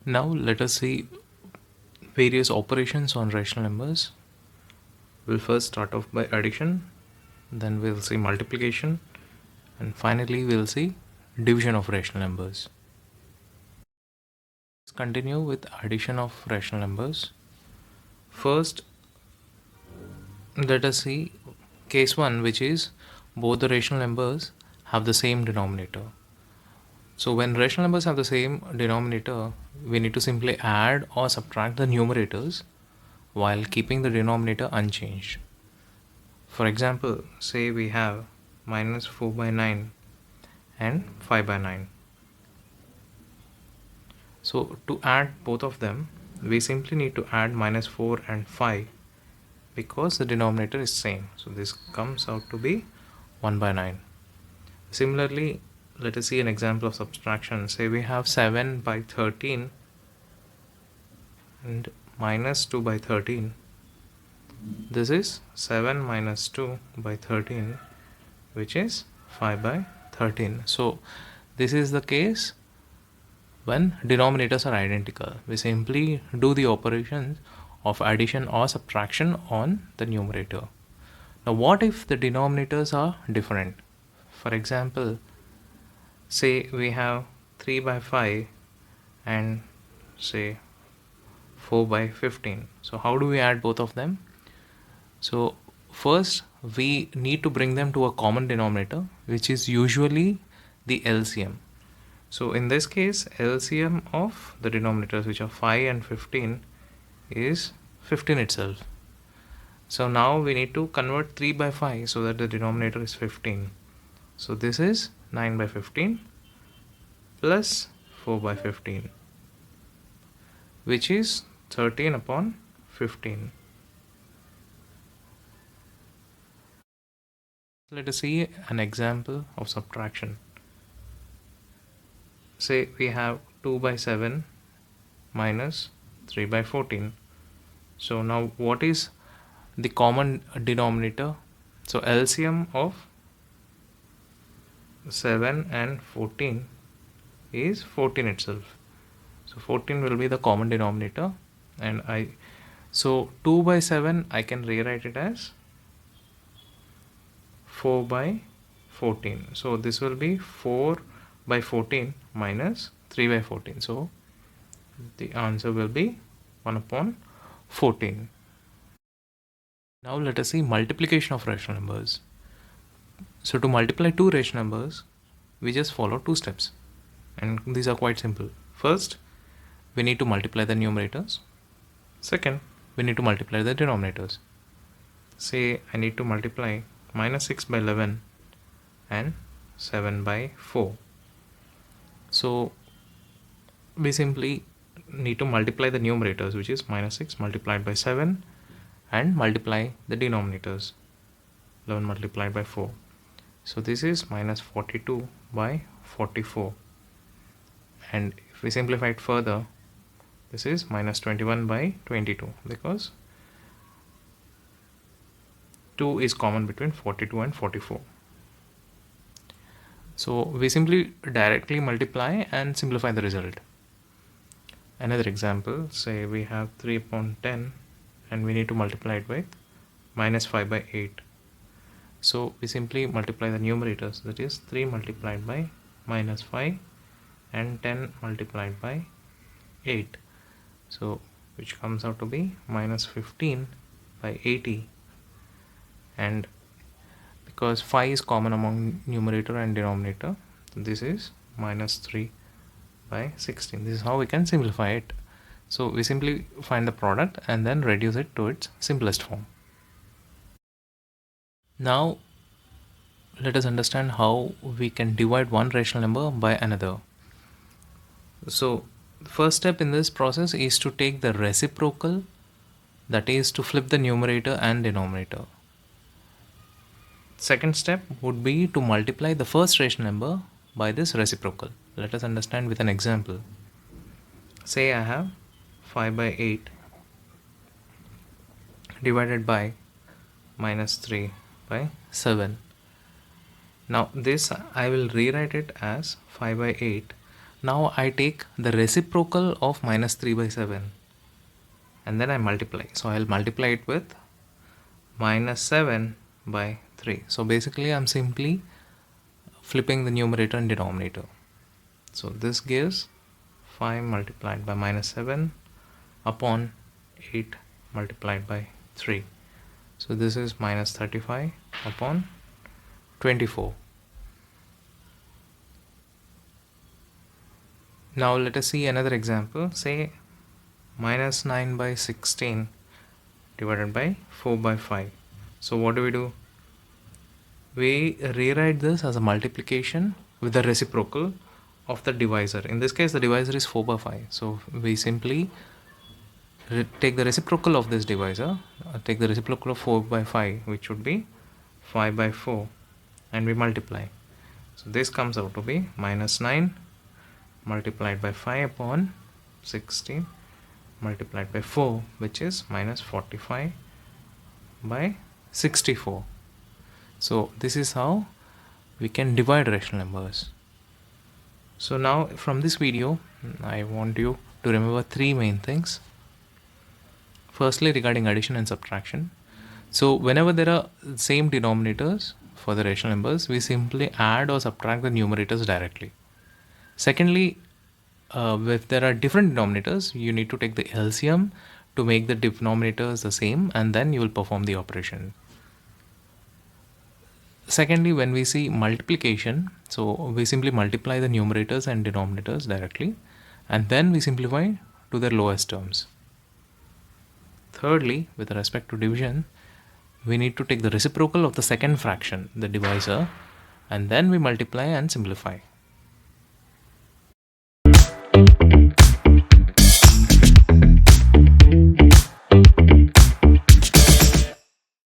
Now let us see various operations on rational numbers. We'll first start off by addition, then we'll see multiplication, and finally we'll see division of rational numbers. Let's continue with addition of rational numbers. First, let us see case 1, which is both the rational numbers have the same denominator. So when rational numbers have the same denominator, we need to simply add or subtract the numerators while keeping the denominator unchanged. For example, say we have minus 4 by 9 and 5 by 9. So to add both of them, we simply need to add minus 4 and 5 because the denominator is same. So this comes out to be 1 by 9. Similarly, let us see an example of subtraction. Say we have 7 by 13 and minus 2 by 13. This is 7 minus 2 by 13, which is 5 by 13. So this is the case when denominators are identical. We simply do the operations of addition or subtraction on the numerator. Now what if the denominators are different? For example, say we have 3 by 5 and say 4 by 15. So how do we add both of them? So first we need to bring them to a common denominator, which is usually the LCM. So in this case, LCM of the denominators, which are 5 and 15, is 15 itself. So now we need to convert 3 by 5 so that the denominator is 15. So this is 9 by 15 plus 4 by 15, which is 13 upon 15. Let us see an example of subtraction. Say we have 2 by 7 minus 3 by 14. So now what is the common denominator? So LCM of 7 and 14 is 14 itself. So 14 will be the common denominator, and so 2 by 7 I can rewrite it as 4 by 14. So this will be 4 by 14 minus 3 by 14. So the answer will be 1 upon 14. Now let us see multiplication of rational numbers. So to multiply two rational numbers, we just follow two steps, and these are quite simple. First, we need to multiply the numerators. Second, we need to multiply the denominators. Say I need to multiply minus 6 by 11 and 7 by 4. So we simply need to multiply the numerators, which is minus 6 multiplied by 7, and multiply the denominators, 11 multiplied by 4. So this is minus 42 by 44, and if we simplify it further, this is minus 21 by 22, because 2 is common between 42 and 44. So we simply directly multiply and simplify the result. Another example, say we have 3 upon 10 and we need to multiply it with minus 5 by 8. So we simply multiply the numerators, that is 3 multiplied by minus 5 and 10 multiplied by 8. So which comes out to be minus 15 by 80, and because 5 is common among numerator and denominator, this is minus 3 by 16. This is how we can simplify it. So we simply find the product and then reduce it to its simplest form. Now let us understand how we can divide one rational number by another. So the first step in this process is to take the reciprocal, that is to flip the numerator and denominator. Second step would be to multiply the first rational number by this reciprocal. Let us understand with an example. Say I have 5 by 8 divided by minus 3 by 7. Now this I will rewrite it as 5 by 8 Now I take the reciprocal of minus 3 by 7 and then I multiply. So I'll multiply it with minus 7 by 3. So basically I'm simply flipping the numerator and denominator. So this gives 5 multiplied by minus 7 upon 8 multiplied by 3. So this is minus 35 upon 24. Now let us see another example. Say minus 9 by 16 divided by 4 by 5. So what do? We rewrite this as a multiplication with the reciprocal of the divisor. In this case the divisor is 4 by 5. So we simply take the reciprocal of this divisor, take the reciprocal of 4 by 5, which would be 5 by 4, and we multiply. So this comes out to be minus 9 multiplied by 5 upon 16 multiplied by 4, which is minus 45 by 64. So this is how we can divide rational numbers. So now from this video I want you to remember 3 main things. Firstly, regarding addition and subtraction. So whenever there are same denominators for the rational numbers, we simply add or subtract the numerators directly. Secondly, if there are different denominators, you need to take the LCM to make the denominators the same, and then you will perform the operation. Secondly, when we see multiplication, so we simply multiply the numerators and denominators directly, and then we simplify to their lowest terms. Thirdly, with respect to division, we need to take the reciprocal of the second fraction, the divisor, and then we multiply and simplify.